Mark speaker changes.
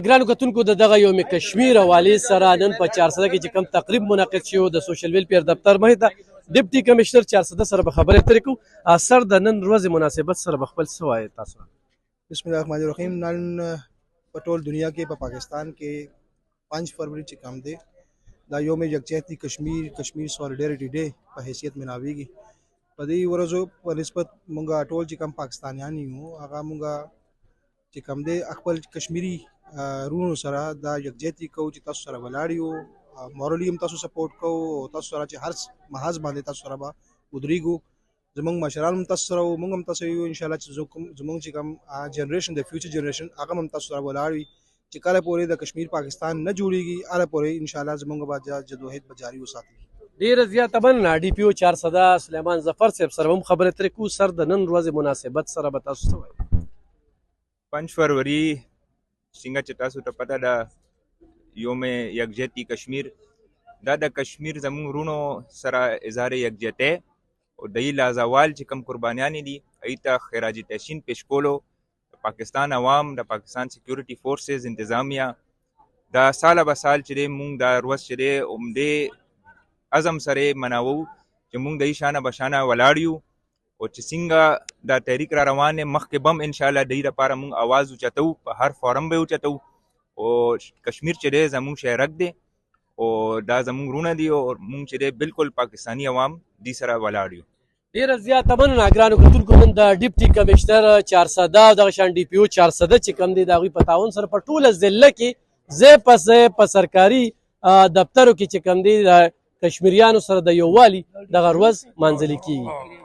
Speaker 1: ګرانو کتونکو د دغه یوم کشمیر حوالې سره نن په 400 کې چې کوم تقریب منعقد شو د سوشل ویلفیر دفتر مخې ته ډیپټي کمشنر 400 سره به خبرې اترې کوو. سر د نن ورځې مناسبت سره به خپل څه وایي تاسو؟
Speaker 2: بسم الله الرحمن الرحیم. نن په ټول دنیا کې په پاکستان کې 5 فروری چې کوم دی دا یوم یکجهتي کشمیر سولیډریټي ډے په حیثیت مناویږي. په دې ورځو په نسبت مونږه ټول چې کوم پاکستانیان یو هغه مونږه چې کوم دی خپل کشمیري رونو سره دا یکجهتي کوو چې تاسو سره ولاړ یو، مورالي هم تاسو سپورټ کوو او تاسو سره چې هر محاذ باندې تاسو سره به ودرېږو. زمونږ مشران هم تاسو سره وو، مونږ هم تاسو یو ان شاء الله چې زمونږ چې کوم جنریشن د فیوچر جنریشن هغه هم تاسو سره ولاړ وي چې کله پورې د کشمیر پاکستان نه جوړیږي هله پورې ان شاء الله زمونږ به جدوجہد به جاري وساتي.
Speaker 1: ډیره زیاته مننه. ډي پی او 400 سلیمان ظفر صاحب سره هم خبرې اترې کوو. سر د نن ورځې مناسبت سره به تاسو څه وایي؟
Speaker 3: 5 فروری څنګه چې تاسو ته پته ده یوم یکجهتي کشمیر دا د کشمیر زموږ رونو سره اظهار یکجهتۍ او د لازوال چې کوم قربانیانې دي هغې ته خراج تحسین پیش کولو د پاکستان عوام د پاکستان سیکیورټي فورسز انتظامیه دا ساله به سال چې دی مونږ دا ورځ چې دی عمدې عزم سره مناوو چې مونږ د شانه بشانه ولاړ یو او چې څنګه دا تحریک را روان دی مخکې بم انشاءالله د دې لپاره مونږ اواز اوچتو، په هر فورم به اوچتو او کشمیر چې دی زمونږ شهرک دی او دا زمونږ رونه دي او مونږ چې دی بالکل پاکستاني عوام دې سره ولاړ یو.
Speaker 1: ډیره زیاته مننه. ګرانو کتونکو نن د ډیپټي کمشنر 400 او دغه شان ډي پی او 400 چې کوم دی د هغوی په تعاون سره په ټوله ضلع کې ځای په ځای په سرکاري دفترو کې چې کوم دی د کشمیریانو سره د یووالي دغه ورځ مانځلې کېږي.